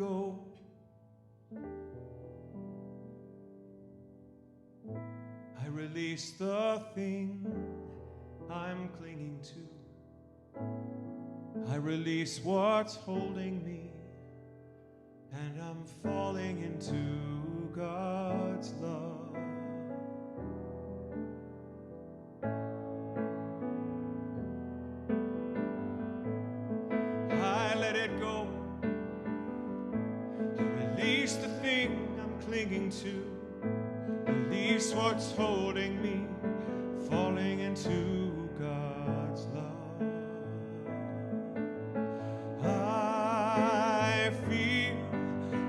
go. I release the thing I'm clinging to. I release what's holding me, and I'm falling into God's love. I let it go. I release the thing I'm clinging to. Release what's holding me, falling into God's love. I feel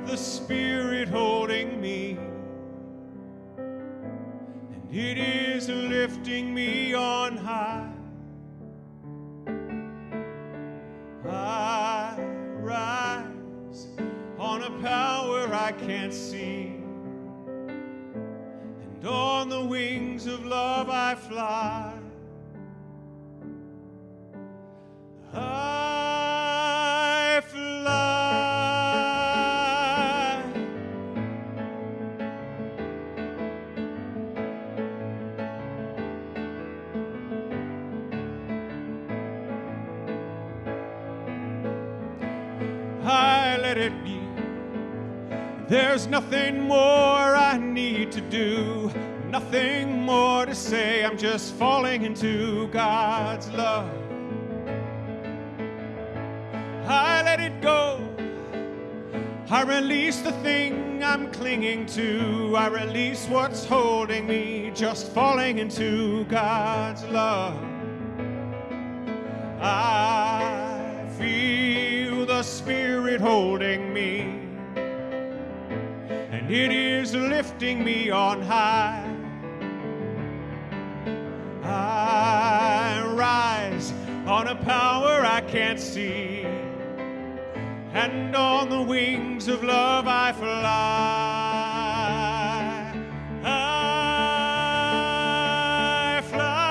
the Spirit holding me, and it is lifting me on high. I rise on a power I can't see, and on the wings of love I fly. I fly. I let it be. There's nothing more I need to do, nothing more to say. I'm just falling into God's love. I let it go. I release the thing I'm clinging to. I release what's holding me, just falling into God's love. I feel the Spirit holding me, and it is lifting me on high. I rise on a power I can't see, and on the wings of love I fly. I fly.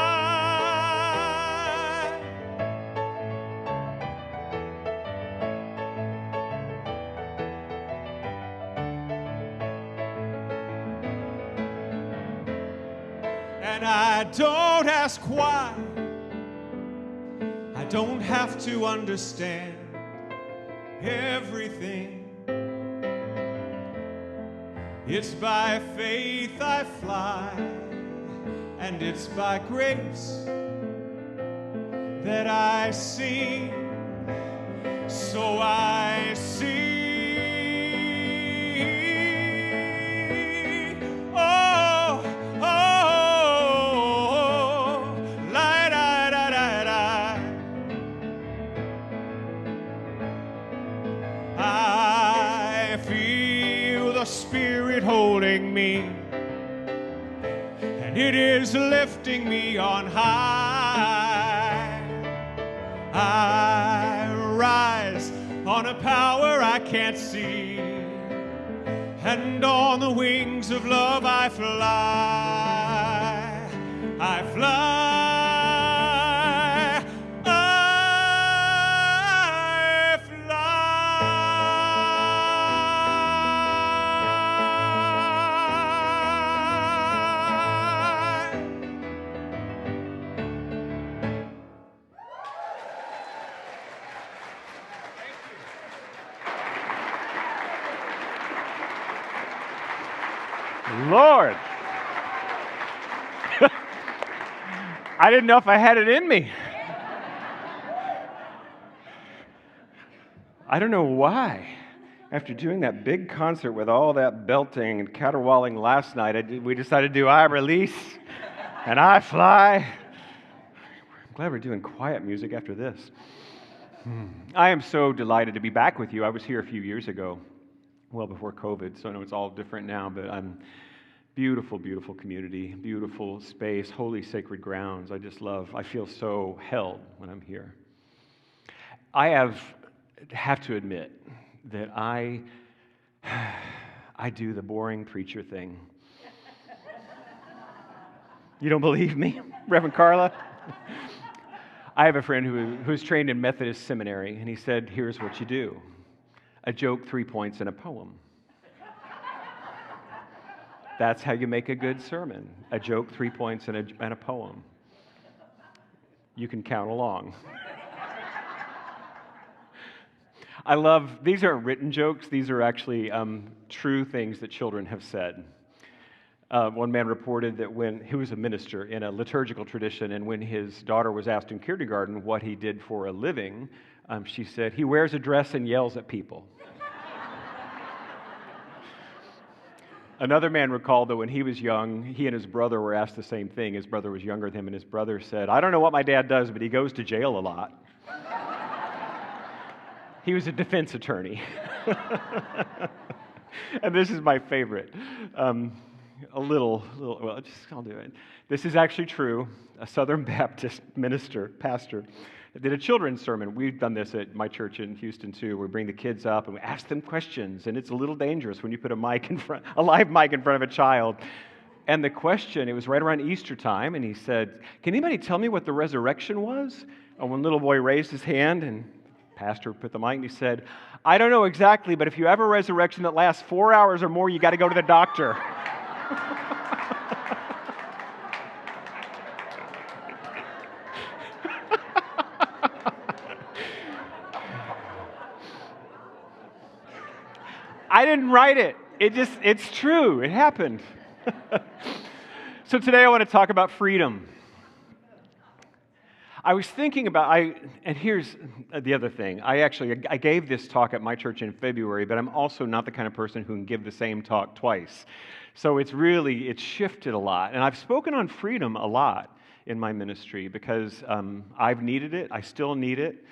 And I don't ask why. I don't have to understand everything. It's by faith I fly, and it's by grace that I see. So I see. Oh, oh, light, light, light, light, light. I feel the Spirit holding me, and it is lifting me on high. I rise on a power I can't see, and on the wings of love I fly. I fly. Lord. I didn't know if I had it in me. I don't know why. After doing that big concert with all that belting and caterwauling last night, we decided to do I Release and I Fly. I'm glad we're doing quiet music after this. I am so delighted to be back with you. I was here a few years ago, well before COVID, so I know it's all different now, but I'm beautiful, beautiful community, beautiful space, holy sacred grounds. I feel so held when I'm here. I have to admit that I do the boring preacher thing. You don't believe me, Reverend Carla? I have a friend who's trained in Methodist seminary, and he said, here's what you do. A joke, 3 points, and a poem. That's how you make a good sermon. A joke, 3 points, and a poem. You can count along. I love, these aren't written jokes, these are actually true things that children have said. One man reported that when he was a minister in a liturgical tradition, and when his daughter was asked in kindergarten what he did for a living, she said, he wears a dress and yells at people. Another man recalled that when he was young, he and his brother were asked the same thing. His brother was younger than him, and his brother said, I don't know what my dad does, but he goes to jail a lot. He was a defense attorney. And this is my favorite. I'll do it. This is actually true. A Southern Baptist pastor, did a children's sermon. We've done this at my church in Houston too. We bring the kids up and we ask them questions, and it's a little dangerous when you put a live mic in front of a child. And the question, it was right around Easter time, and he said, can anybody tell me what the resurrection was? And one little boy raised his hand, and the pastor put the mic, and he said, I don't know exactly, but if you have a resurrection that lasts 4 hours or more, you got to go to the doctor. I didn't write it. It's true. It happened. So today I want to talk about freedom. I was thinking about, and here's the other thing. I gave this talk at my church in February, but I'm also not the kind of person who can give the same talk twice. So it's shifted a lot. And I've spoken on freedom a lot in my ministry because I've needed it. I still need it.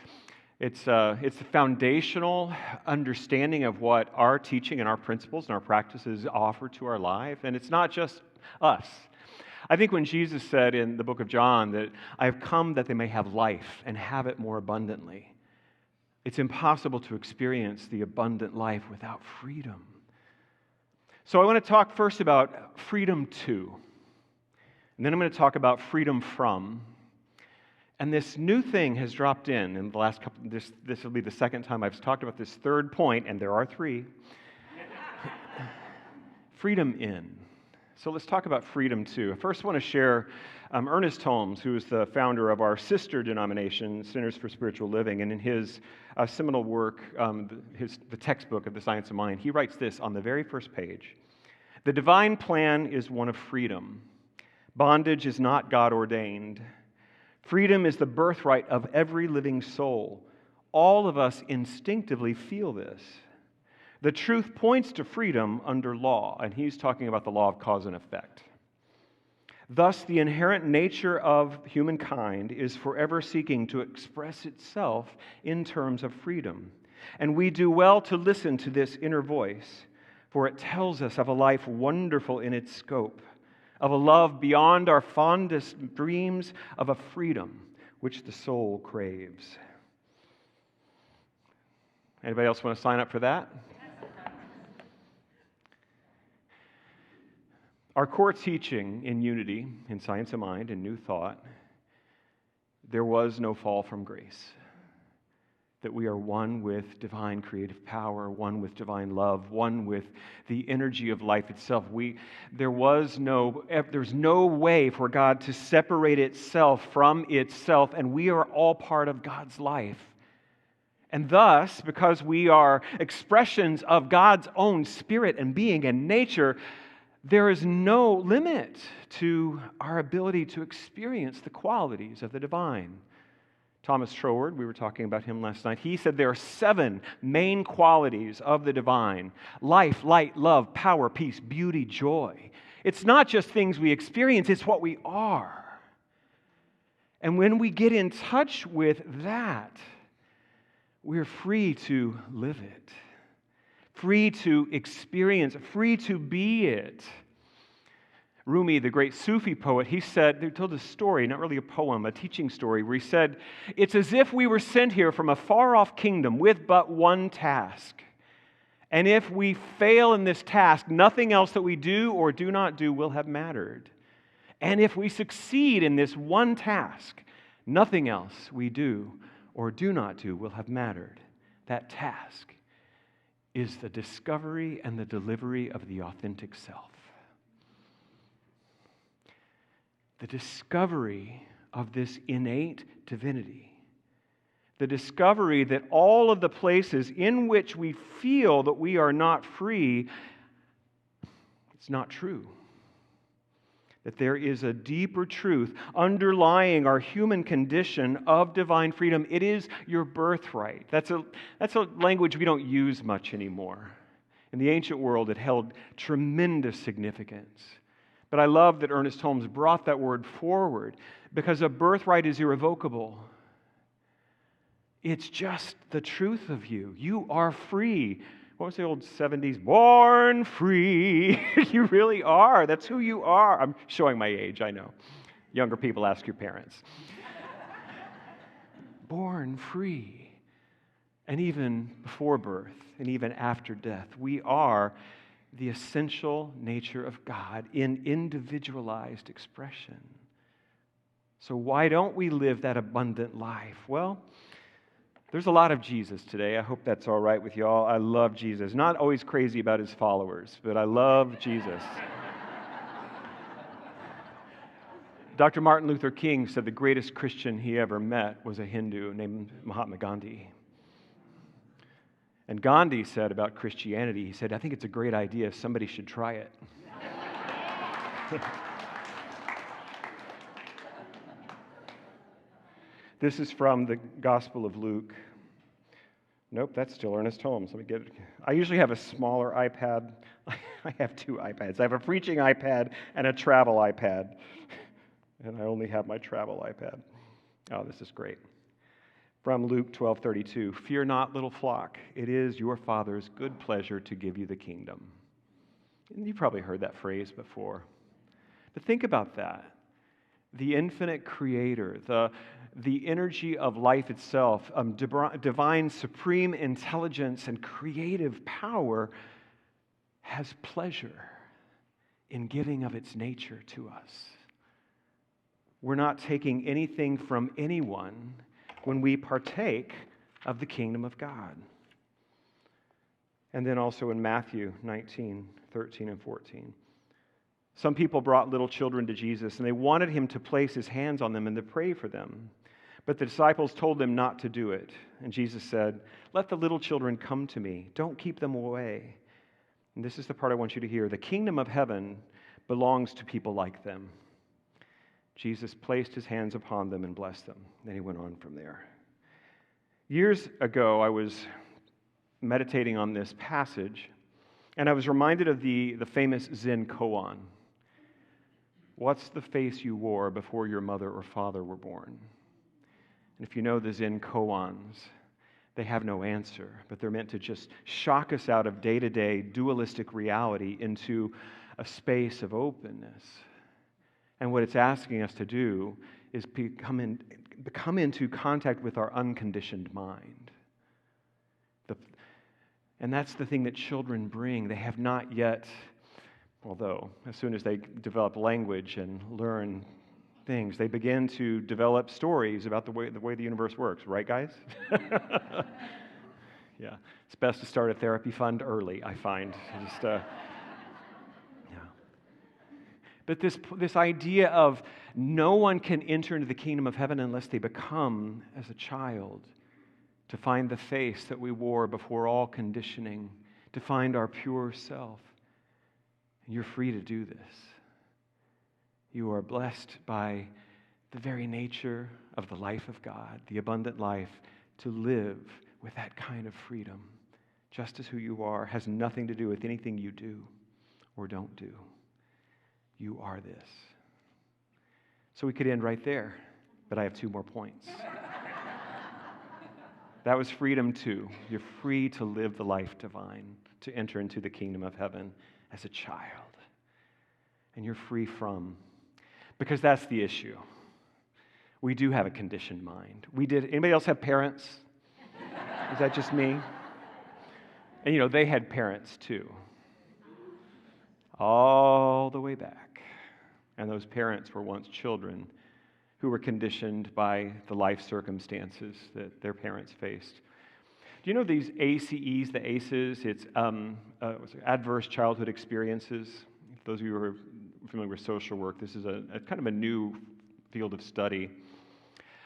It's the foundational understanding of what our teaching and our principles and our practices offer to our life. And it's not just us. I think when Jesus said in the book of John that I have come that they may have life and have it more abundantly, it's impossible to experience the abundant life without freedom. So I want to talk first about freedom to, and then I'm going to talk about freedom from. And this new thing has dropped in the last couple, this will be the second time I've talked about this third point, and there are three. Freedom in. So let's talk about freedom to. I first want to share Ernest Holmes, who is the founder of our sister denomination, Centers for Spiritual Living, and in his seminal work, the textbook of the Science of Mind, he writes this on the very first page. The divine plan is one of freedom. Bondage is not God-ordained. Freedom is the birthright of every living soul. All of us instinctively feel this. The truth points to freedom under law, and he's talking about the law of cause and effect. Thus, the inherent nature of humankind is forever seeking to express itself in terms of freedom. And we do well to listen to this inner voice, for it tells us of a life wonderful in its scope, of a love beyond our fondest dreams, of a freedom which the soul craves. Anybody else want to sign up for that? Our core teaching in unity, in Science of Mind, and New Thought, there was no fall from grace. That we are one with divine creative power, one with divine love, one with the energy of life itself. There's no way for God to separate itself from itself, and we are all part of God's life. And thus, because we are expressions of God's own spirit and being and nature, there is no limit to our ability to experience the qualities of the divine. Thomas Troward, we were talking about him last night, he said there are 7 main qualities of the divine: life, light, love, power, peace, beauty, joy. It's not just things we experience, it's what we are. And when we get in touch with that, we're free to live it, free to experience, free to be it. Rumi, the great Sufi poet, he told a story, not really a poem, a teaching story, where he said, it's as if we were sent here from a far-off kingdom with but one task. And if we fail in this task, nothing else that we do or do not do will have mattered. And if we succeed in this one task, nothing else we do or do not do will have mattered. That task is the discovery and the delivery of the authentic self. The discovery of this innate divinity. The discovery that all of the places in which we feel that we are not free, it's not true. That there is a deeper truth underlying our human condition of divine freedom. It is your birthright. That's a language we don't use much anymore. In the ancient world, it held tremendous significance. But I love that Ernest Holmes brought that word forward because a birthright is irrevocable. It's just the truth of you. You are free. What was the old 70s? Born free. You really are. That's who you are. I'm showing my age, I know. Younger people, ask your parents. Born free. And even before birth and even after death, we are the essential nature of God in individualized expression. So why don't we live that abundant life? Well, there's a lot of Jesus today. I hope that's all right with you all. I love Jesus. Not always crazy about his followers, but I love Jesus. Dr. Martin Luther King said the greatest Christian he ever met was a Hindu named Mahatma Gandhi. And Gandhi said about Christianity, he said, I think it's a great idea. Somebody should try it. This is from the Gospel of Luke. Nope, that's still Ernest Holmes. Let me get it. I usually have a smaller iPad. I have two iPads. I have a preaching iPad and a travel iPad. And I only have my travel iPad. Oh, this is great. From Luke 12:32, fear not, little flock. It is your Father's good pleasure to give you the kingdom. And you've probably heard that phrase before. But think about that. The infinite creator, the energy of life itself, divine supreme intelligence and creative power has pleasure in giving of its nature to us. We're not taking anything from anyone when we partake of the kingdom of God. And then also in Matthew 19:13 and 14. Some people brought little children to Jesus, and they wanted him to place his hands on them and to pray for them. But the disciples told them not to do it. And Jesus said, let the little children come to me. Don't keep them away. And this is the part I want you to hear. The kingdom of heaven belongs to people like them. Jesus placed his hands upon them and blessed them. Then he went on from there. Years ago, I was meditating on this passage, and I was reminded of the famous Zen koan. What's the face you wore before your mother or father were born? And if you know the Zen koans, they have no answer, but they're meant to just shock us out of day-to-day dualistic reality into a space of openness. And what it's asking us to do is come into contact with our unconditioned mind. And that's the thing that children bring. They have not yet, although as soon as they develop language and learn things, they begin to develop stories about the way the universe works. Right, guys? Yeah. It's best to start a therapy fund early, I find. But this idea of no one can enter into the kingdom of heaven unless they become as a child, to find the face that we wore before all conditioning, to find our pure self. And you're free to do this. You are blessed by the very nature of the life of God, the abundant life, to live with that kind of freedom, just as who you are, has nothing to do with anything you do or don't do. You are this. So we could end right there, but I have 2 more points. That was freedom 2. You're free to live the life divine, to enter into the kingdom of heaven as a child. And you're free from, because that's the issue. We do have a conditioned mind. Anybody else have parents? Is that just me? And they had parents too. All the way back. And those parents were once children who were conditioned by the life circumstances that their parents faced. Do you know these ACEs, the ACEs? It's adverse childhood experiences. Those of you who are familiar with social work, this is a kind of a new field of study.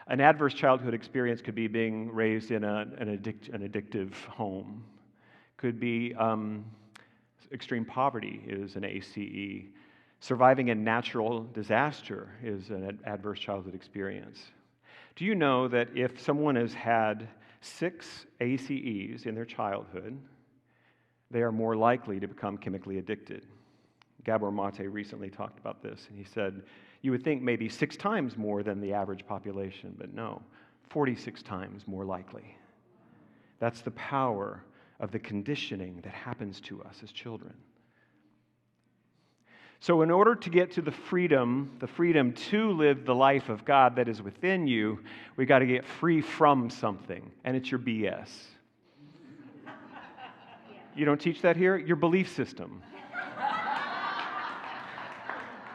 An adverse childhood experience could be being raised in an addictive home. Could be extreme poverty is an ACE. Surviving a natural disaster is an adverse childhood experience. Do you know that if someone has had 6 ACEs in their childhood, they are more likely to become chemically addicted? Gabor Mate recently talked about this, and he said, you would think maybe 6 times more than the average population, but no, 46 times more likely. That's the power of the conditioning that happens to us as children. So in order to get to the freedom to live the life of God that is within you, we got to get free from something, and it's your BS. You don't teach that here? Your belief system.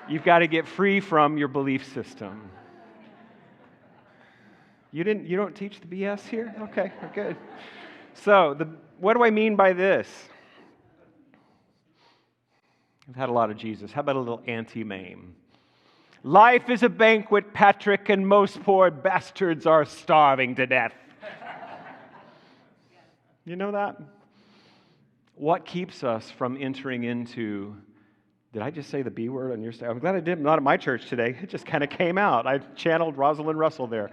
You've got to get free from your belief system. You don't teach the BS here? Okay, good. So, what do I mean by this? I've had a lot of Jesus. How about a little anti-meme? Life is a banquet, Patrick, and most poor bastards are starving to death. You know that? What keeps us from entering into, did I just say the B word on your side? I'm glad I didn't, not at my church today. It just kind of came out. I channeled Rosalind Russell there.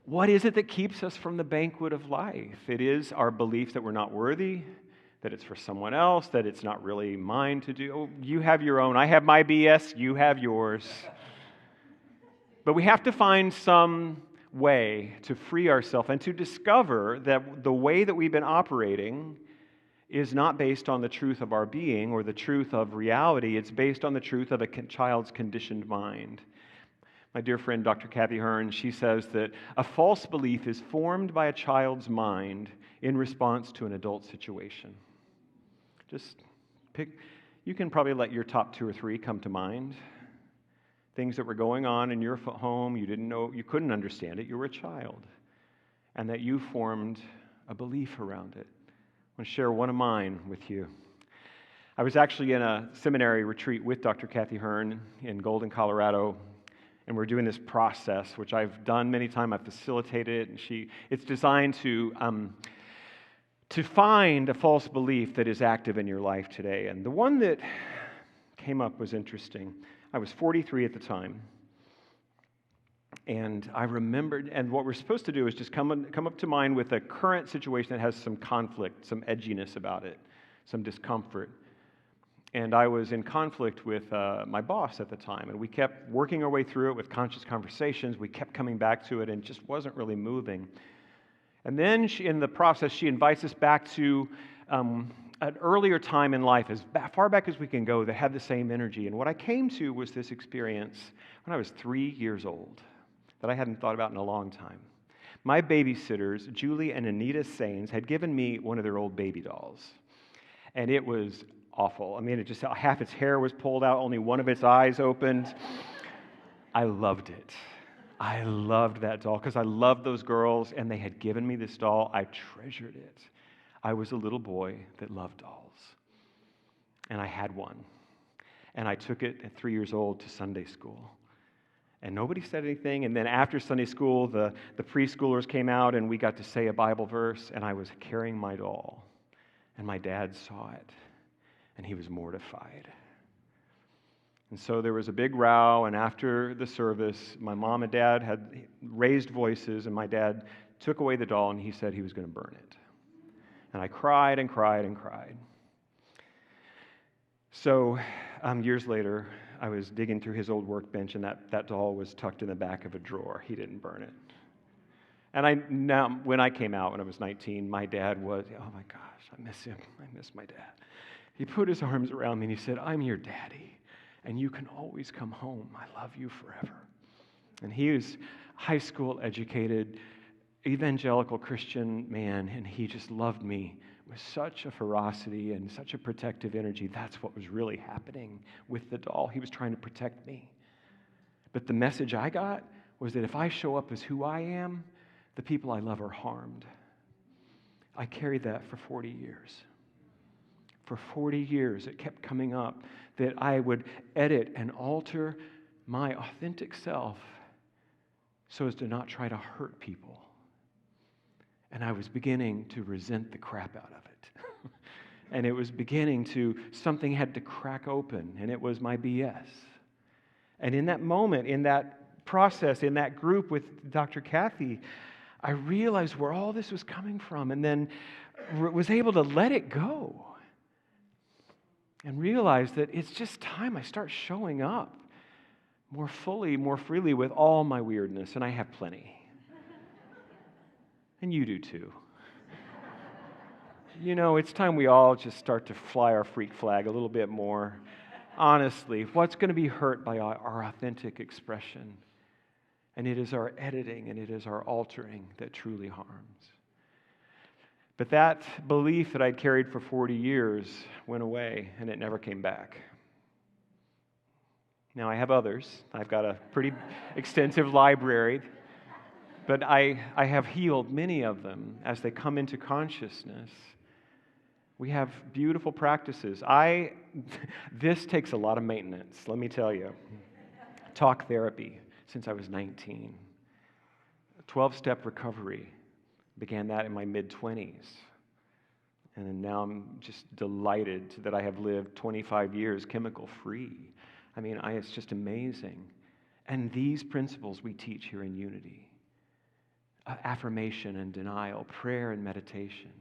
What is it that keeps us from the banquet of life? It is our belief that we're not worthy, that it's for someone else, that it's not really mine to do. Oh, you have your own. I have my BS. You have yours. But we have to find some way to free ourselves and to discover that the way that we've been operating is not based on the truth of our being or the truth of reality. It's based on the truth of a child's conditioned mind. My dear friend, Dr. Kathy Hearn, she says that a false belief is formed by a child's mind in response to an adult situation. Just pick, you can probably let your top 2 or 3 come to mind. Things that were going on in your home, you didn't know, you couldn't understand it, you were a child. And that you formed a belief around it. I want to share one of mine with you. I was actually in a seminary retreat with Dr. Kathy Hearn in Golden, Colorado, and we're doing this process, which I've done many times. I've facilitated it, and it's designed to find a false belief that is active in your life today. And the one that came up was interesting. I was 43 at the time, and I remembered, and what we're supposed to do is just come up to mind with a current situation that has some conflict, some edginess about it, some discomfort. And I was in conflict with my boss at the time, and we kept working our way through it with conscious conversations. We kept coming back to it, and it just wasn't really moving. And then in the process, she invites us back to an earlier time in life, as far back as we can go, that had the same energy. And what I came to was this experience when I was 3 years old that I hadn't thought about in a long time. My babysitters, Julie and Anita Sains, had given me one of their old baby dolls. And it was awful. I mean, it just, half its hair was pulled out, only one of its eyes opened. I loved it. I loved that doll because I loved those girls, and they had given me this doll. I treasured it. I was a little boy that loved dolls, and I had one. And I took it at 3 years old to Sunday school. And nobody said anything. And then after Sunday school, the preschoolers came out, and we got to say a Bible verse, and I was carrying my doll. And my dad saw it, and he was mortified. And so there was a big row, and after the service, my mom and dad had raised voices, and my dad took away the doll, and he said he was going to burn it. And I cried and cried and cried. So years later, I was digging through his old workbench, and that doll was tucked in the back of a drawer. He didn't burn it. And when I came out, when I was 19, my dad was, oh my gosh, I miss him. I miss my dad. He put his arms around me, and he said, I'm your daddy. And you can always come home. I love you forever. And he was high school educated, evangelical Christian man, and he just loved me with such a ferocity and such a protective energy. That's what was really happening with the doll. He was trying to protect me. But the message I got was that if I show up as who I am, the people I love are harmed. I carried that for 40 years. For 40 years, it kept coming up that I would edit and alter my authentic self so as to not try to hurt people. And I was beginning to resent the crap out of it. And it was beginning to, something had to crack open, and it was my BS. And in that moment, in that process, in that group with Dr. Kathy, I realized where all this was coming from, and then was able to let it go and realize that it's just time I start showing up more fully, more freely with all my weirdness, and I have plenty. And you do too. You know, it's time we all just start to fly our freak flag a little bit more. Honestly, what's going to be hurt by our authentic expression? And it is our editing and it is our altering that truly harms. But that belief that I'd carried for 40 years went away and it never came back. Now I have others. I've got a pretty extensive library. But I have healed many of them as they come into consciousness. We have beautiful practices. This takes a lot of maintenance, let me tell you. Talk therapy since I was 19. 12-step recovery. Began that in my mid-20s. And now I'm just delighted that I have lived 25 years chemical-free. I mean, it's just amazing. And these principles we teach here in Unity. Affirmation and denial, prayer and meditation.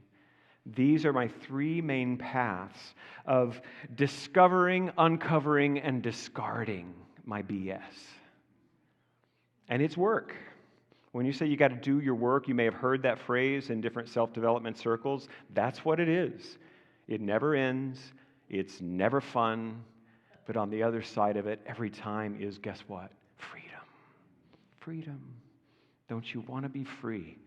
These are my three main paths of discovering, uncovering, and discarding my BS. And it's work. When you say you got to do your work, you may have heard that phrase in different self-development circles. That's what it is. It never ends. It's never fun. But on the other side of it, every time is, guess what? Freedom. Freedom. Don't you want to be free?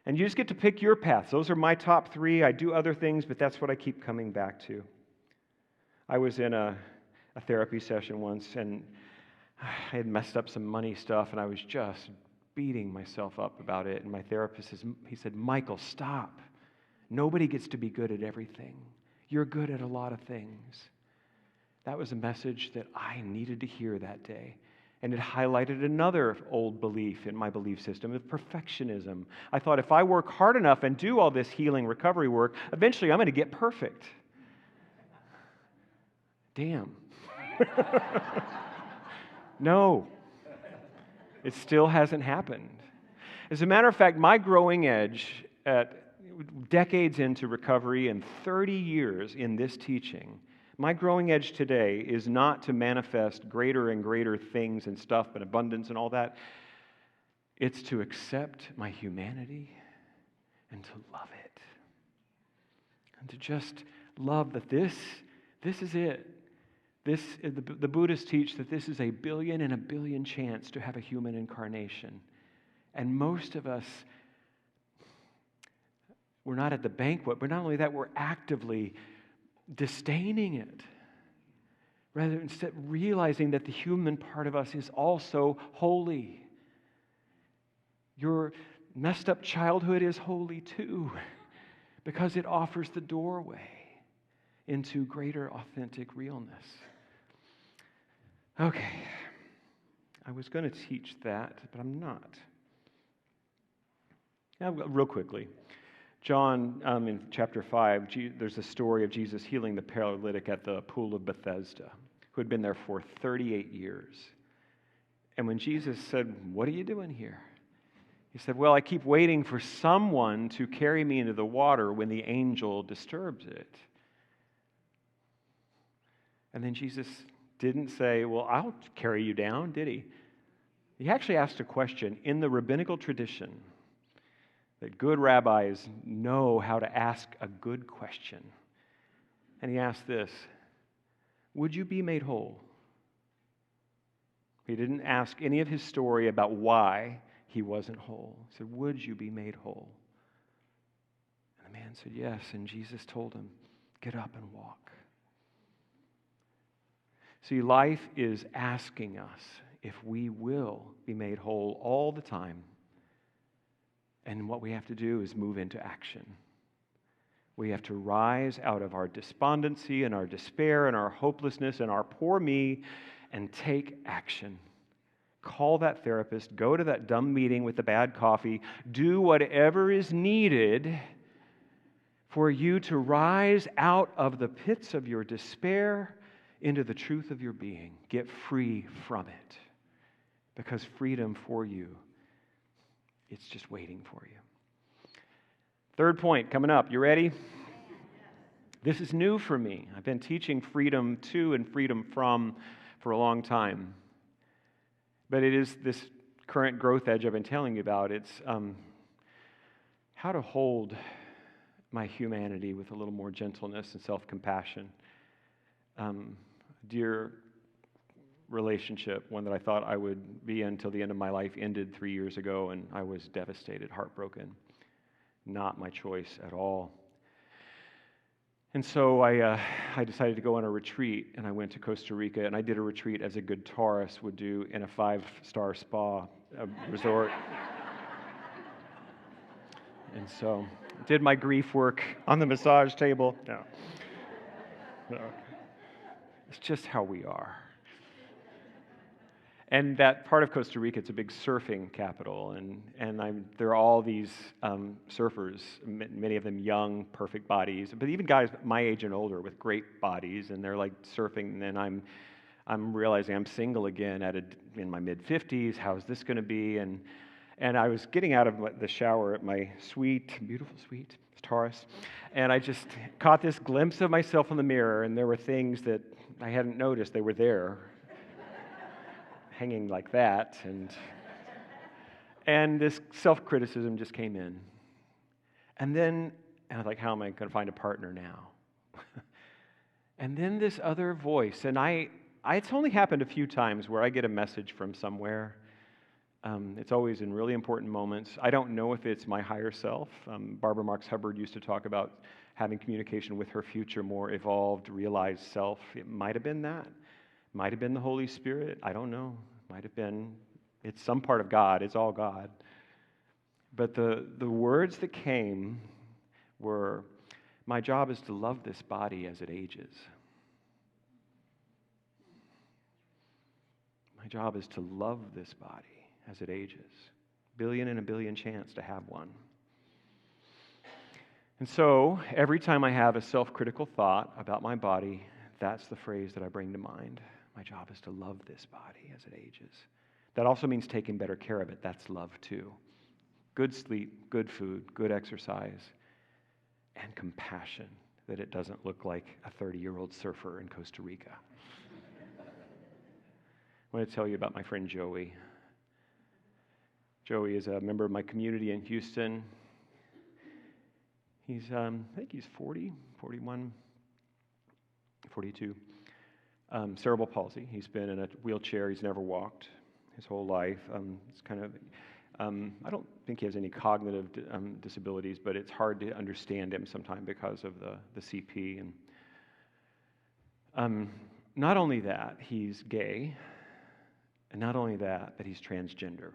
And you just get to pick your paths. Those are my top three. I do other things, but that's what I keep coming back to. I was in a therapy session once, and I had messed up some money stuff, and I was just beating myself up about it. And my therapist, he said, Michael, stop. Nobody gets to be good at everything. You're good at a lot of things. That was a message that I needed to hear that day. And it highlighted another old belief in my belief system of perfectionism. I thought if I work hard enough and do all this healing recovery work, eventually I'm going to get perfect. Damn. No. It still hasn't happened. As a matter of fact, my growing edge at decades into recovery and 30 years in this teaching, my growing edge today is not to manifest greater and greater things and stuff and abundance and all that. It's to accept my humanity and to love it. And to just love that this is it. The Buddhists teach that this is a billion and a billion chance to have a human incarnation. And most of us, we're not at the banquet, but not only that, we're actively disdaining it. Rather, instead realizing that the human part of us is also holy. Your messed up childhood is holy too, because it offers the doorway into greater authentic realness. Okay, I was going to teach that, but I'm not. Now, real quickly. John, in chapter 5, there's a story of Jesus healing the paralytic at the pool of Bethesda, who had been there for 38 years. And when Jesus said, "What are you doing here?" He said, "Well, I keep waiting for someone to carry me into the water when the angel disturbs it." And then Jesus didn't say, "Well, I'll carry you down," did he? He actually asked a question in the rabbinical tradition. That good rabbis know how to ask a good question. And he asked this, would you be made whole? He didn't ask any of his story about why he wasn't whole. He said, would you be made whole? And the man said, yes. And Jesus told him, get up and walk. See, life is asking us if we will be made whole all the time. And what we have to do is move into action. We have to rise out of our despondency and our despair and our hopelessness and our poor me and take action. Call that therapist, go to that dumb meeting with the bad coffee, do whatever is needed for you to rise out of the pits of your despair into the truth of your being. Get free from it. Because freedom for you, it's just waiting for you. Third point coming up. You ready? This is new for me. I've been teaching freedom to and freedom from for a long time. But it is this current growth edge I've been telling you about. It's how to hold my humanity with a little more gentleness and self-compassion. Dear relationship, one that I thought I would be in until the end of my life, ended 3 years ago, and I was devastated, heartbroken. Not my choice at all. And so I decided to go on a retreat, and I went to Costa Rica, and I did a retreat as a good tourist would do in a 5-star spa resort. And so did my grief work on the massage table. No. It's just how we are. And that part of Costa Rica, it's a big surfing capital, and there are all these surfers, many of them young, perfect bodies, but even guys my age and older with great bodies, and they're like surfing, and I'm realizing I'm single again in my mid-50s. How's this going to be? And I was getting out of the shower at my beautiful suite, Taurus, and I just caught this glimpse of myself in the mirror, and there were things that I hadn't noticed they were there. Hanging like that, and this self-criticism just came in. And I was like, how am I going to find a partner now? And then this other voice, and it's only happened a few times where I get a message from somewhere. It's always in really important moments. I don't know if it's my higher self. Barbara Marx Hubbard used to talk about having communication with her future, more evolved, realized self. It might have been that. Might have been the Holy Spirit. I don't know. Might have been. It's some part of God. It's all God. But the words that came were, my job is to love this body as it ages. My job is to love this body as it ages. Billion and a billion chance to have one. And so every time I have a self-critical thought about my body, that's the phrase that I bring to mind. My job is to love this body as it ages. That also means taking better care of it. That's love too. Good sleep, good food, good exercise, and compassion that it doesn't look like a 30-year-old surfer in Costa Rica. I want to tell you about my friend Joey. Joey is a member of my community in Houston. He's, I think he's 40, 41, 42. Cerebral palsy. He's been in a wheelchair. He's never walked his whole life. It's kind of, I don't think he has any cognitive disabilities, but it's hard to understand him sometimes because of the CP. And not only that, he's gay, and not only that, but he's transgender.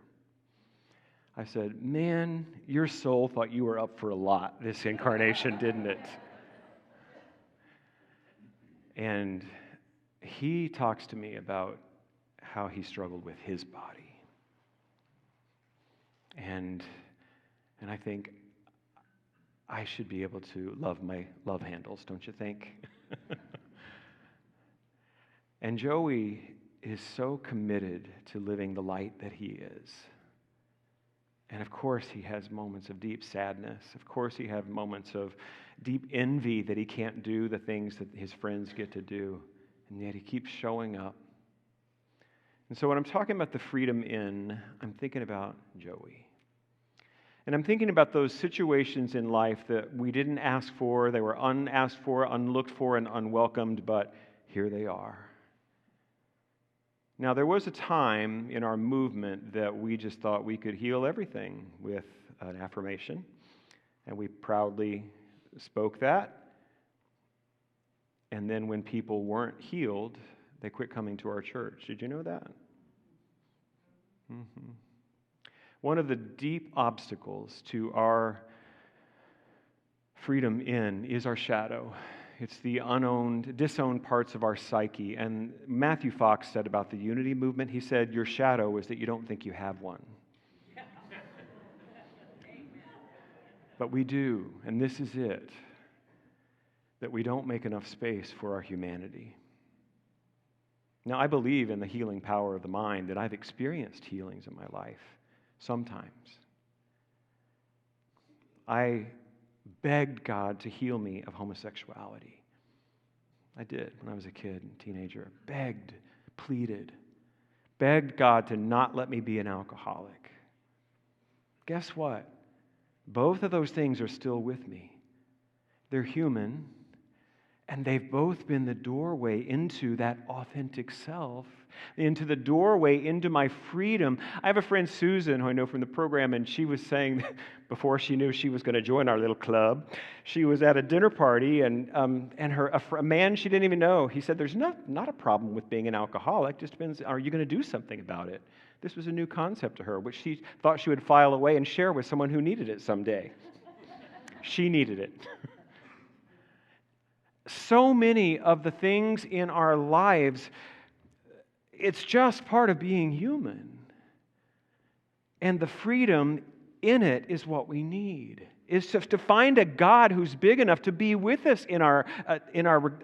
I said, man, your soul thought you were up for a lot this incarnation, didn't it? And he talks to me about how he struggled with his body. And I think I should be able to love my love handles, don't you think? And Joey is so committed to living the light that he is. And of course he has moments of deep sadness. Of course he has moments of deep envy that he can't do the things that his friends get to do. And yet he keeps showing up. And so when I'm talking about the freedom in, I'm thinking about Joey. And I'm thinking about those situations in life that we didn't ask for, they were unasked for, unlooked for, and unwelcomed, but here they are. Now, there was a time in our movement that we just thought we could heal everything with an affirmation, and we proudly spoke that. And then when people weren't healed, they quit coming to our church. Did you know that? One of the deep obstacles to our freedom is our shadow. It's the unowned, disowned parts of our psyche. And Matthew Fox said about the unity movement, he said, your shadow is that you don't think you have one. But we do, and this is it, that we don't make enough space for our humanity. Now, I believe in the healing power of the mind, and I've experienced healings in my life sometimes. I begged God to heal me of homosexuality. I did when I was a kid and teenager. Begged, pleaded, begged God to not let me be an alcoholic. Guess what? Both of those things are still with me. They're human, and they've both been the doorway into that authentic self, into the doorway into my freedom. I have a friend, Susan, who I know from the program, and she was saying that before she knew she was going to join our little club, she was at a dinner party, and a man she didn't even know, he said, there's not a problem with being an alcoholic, just depends, are you going to do something about it? This was a new concept to her, which she thought she would file away and share with someone who needed it someday. She needed it. So many of the things in our lives, it's just part of being human. And the freedom in it is what we need. Is to find a God who's big enough to be with us in our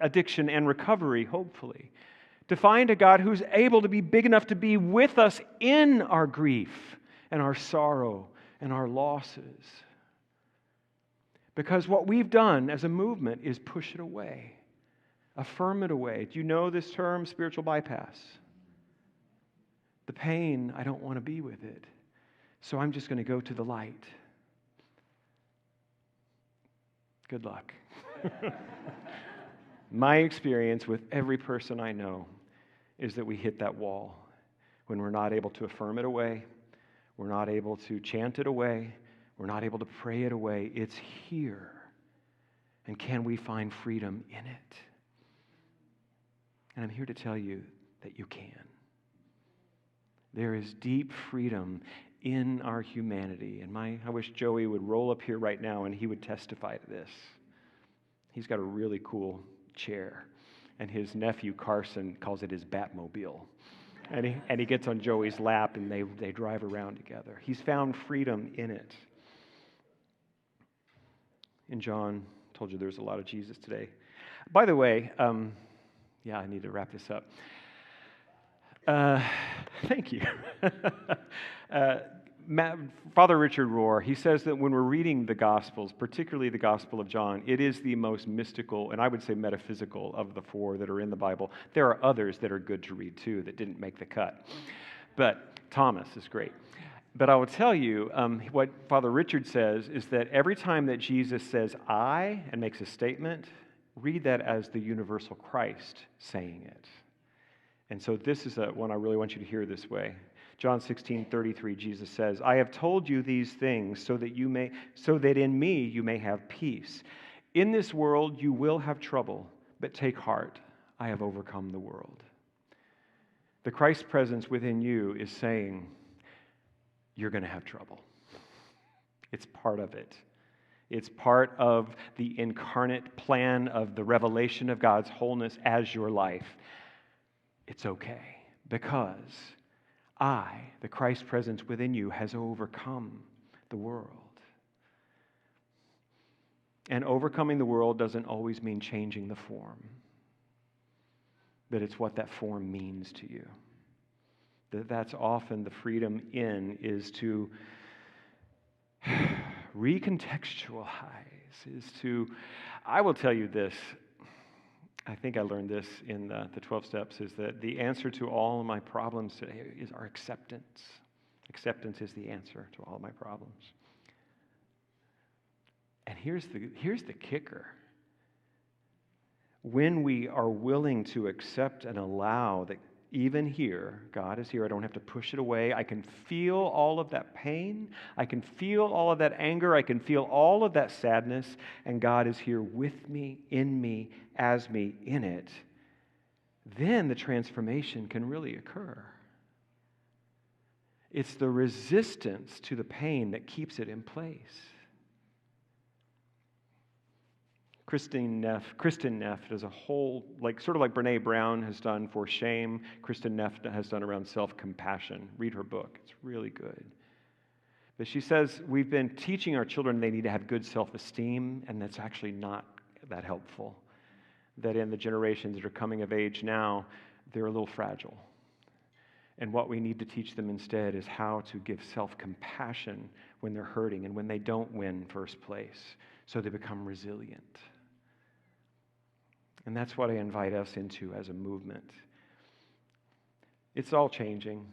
addiction and recovery, hopefully. To find a God who's able to be big enough to be with us in our grief and our sorrow and our losses. Because what we've done as a movement is push it away, affirm it away. Do you know this term, spiritual bypass? The pain, I don't want to be with it, so I'm just going to go to the light. Good luck. My experience with every person I know is that we hit that wall when we're not able to affirm it away, we're not able to chant it away, we're not able to pray it away. It's here. And can we find freedom in it? And I'm here to tell you that you can. There is deep freedom in our humanity. And I wish Joey would roll up here right now and he would testify to this. He's got a really cool chair. And his nephew, Carson, calls it his Batmobile. And he gets on Joey's lap and they drive around together. He's found freedom in it. And John told you there's a lot of Jesus today. By the way, I need to wrap this up. Thank you. Father Richard Rohr, he says that when we're reading the Gospels, particularly the Gospel of John, it is the most mystical, and I would say metaphysical, of the four that are in the Bible. There are others that are good to read too that didn't make the cut. But Thomas is great. But I will tell you, what Father Richard says is that every time that Jesus says I and makes a statement, read that as the universal Christ saying it. And so this is one I really want you to hear this way. John 16:33, Jesus says, I have told you these things so that in me you may have peace. In this world you will have trouble, but take heart, I have overcome the world. The Christ presence within you is saying, you're going to have trouble. It's part of it. It's part of the incarnate plan of the revelation of God's wholeness as your life. It's okay, because the Christ presence within you, has overcome the world. And overcoming the world doesn't always mean changing the form, but it's what that form means to you. That's often the freedom is to recontextualize, I will tell you this, I think I learned this in the 12 steps, is that the answer to all of my problems today is our acceptance. Acceptance is the answer to all of my problems. And here's the kicker. When we are willing to accept and allow that even here, God is here, I don't have to push it away. I can feel all of that pain. I can feel all of that anger. I can feel all of that sadness. And God is here with me, in me, as me, in it. Then the transformation can really occur. It's the resistance to the pain that keeps it in place. Kristen Neff does a whole, sort of like Brene Brown has done for shame, Kristen Neff has done around self-compassion. Read her book. It's really good. But she says we've been teaching our children they need to have good self-esteem, and that's actually not that helpful. That in the generations that are coming of age now, they're a little fragile. And what we need to teach them instead is how to give self-compassion when they're hurting and when they don't win first place, so they become resilient. And that's what I invite us into as a movement. It's all changing.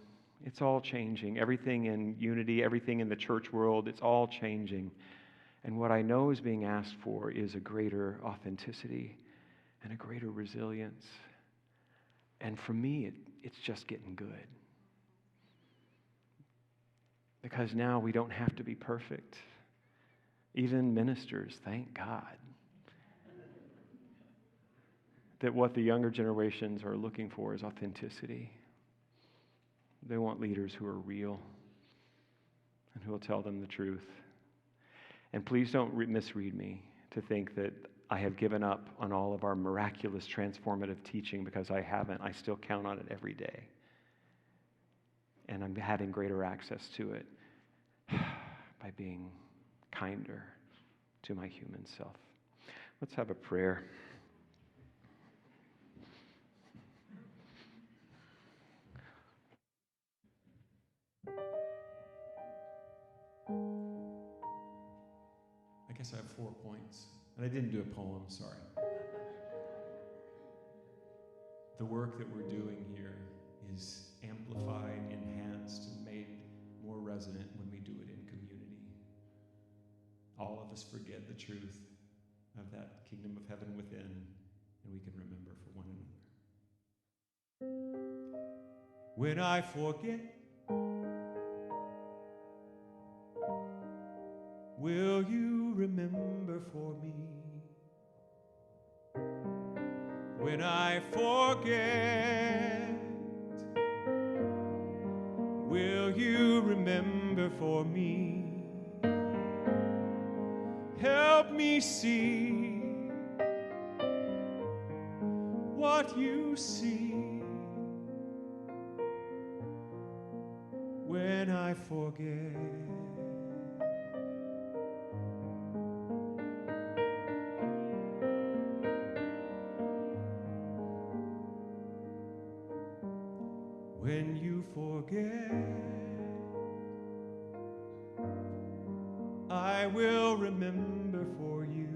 It's all changing. Everything in unity, everything in the church world, it's all changing. And what I know is being asked for is a greater authenticity and a greater resilience. And for me, it's just getting good. Because now we don't have to be perfect. Even ministers, thank God. That what the younger generations are looking for is authenticity. They want leaders who are real and who will tell them the truth. And please don't misread me to think that I have given up on all of our miraculous transformative teaching, because I haven't. I still count on it every day. And I'm having greater access to it by being kinder to my human self. Let's have a prayer. I guess I have 4 points. And I didn't do a poem, sorry. The work that we're doing here is amplified, enhanced, and made more resonant when we do it in community. All of us forget the truth of that kingdom of heaven within, and we can remember for one another. When I forget, will you remember for me? When I forget, will you remember for me? Help me see what you see when I forget. When you forget, I will remember for you.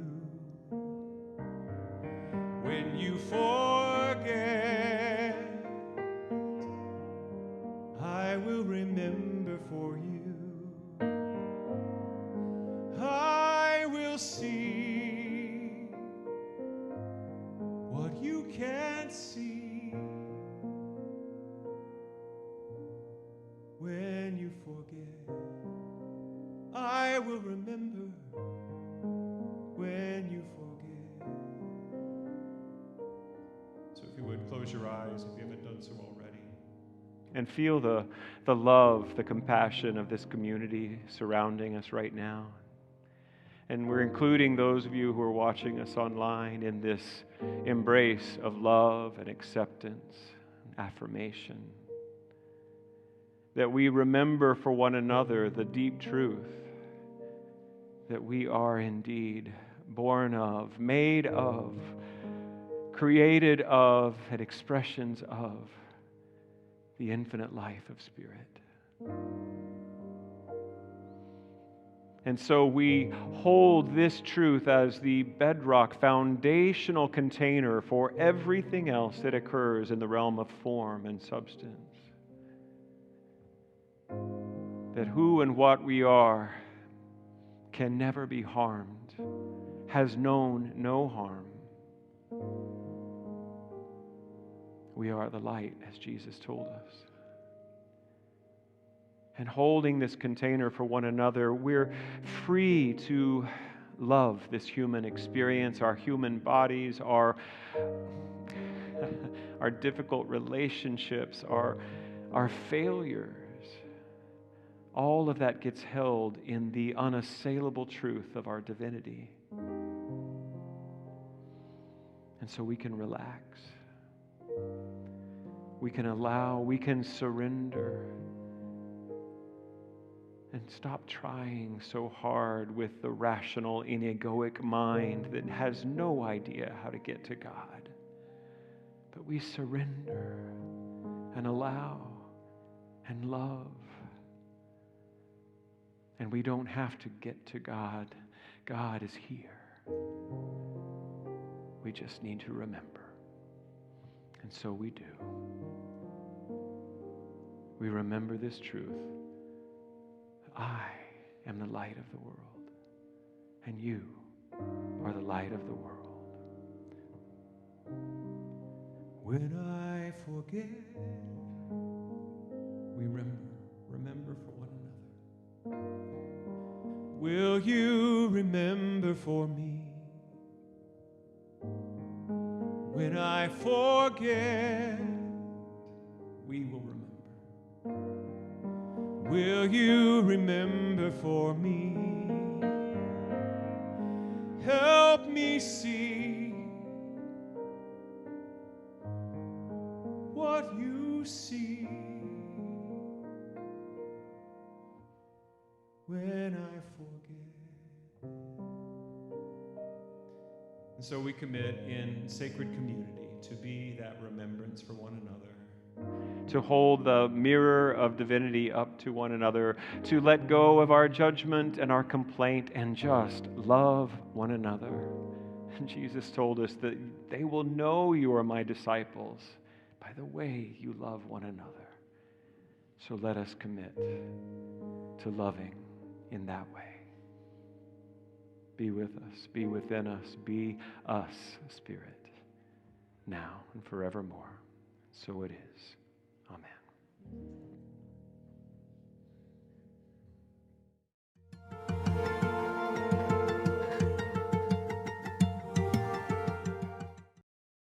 When you forget, I will remember for you. I will see what you can't see. When you forget, I will remember when you forget. So if you would, close your eyes if you haven't done so already. And feel the love, the compassion of this community surrounding us right now. And we're including those of you who are watching us online in this embrace of love and acceptance and affirmation. That we remember for one another the deep truth that we are indeed born of, made of, created of, and expressions of the infinite life of Spirit. And so we hold this truth as the bedrock, foundational container for everything else that occurs in the realm of form and substance. That who and what we are can never be harmed, has known no harm. We are the light, as Jesus told us. And holding this container for one another, we're free to love this human experience, our human bodies, our difficult relationships, our failures. all of that gets held in the unassailable truth of our divinity. And so we can relax. We can allow, we can surrender, and stop trying so hard with the rational, egoic mind that has no idea how to get to God. But we surrender and allow and love. And we don't have to get to God. God is here. We just need to remember. And so we do. We remember this truth. I am the light of the world, and you are the light of the world. When I forget, we remember for one another. Will you remember for me? When I forget, we will remember. Will you remember for me? Help me see what you see. When I forget. And so we commit in sacred community to be that remembrance for one another. To hold the mirror of divinity up to one another, to let go of our judgment and our complaint and just love one another. And Jesus told us that they will know you are my disciples by the way you love one another. So let us commit to loving in that way. Be with us, be within us, be us, Spirit, now and forevermore. So it is. Amen.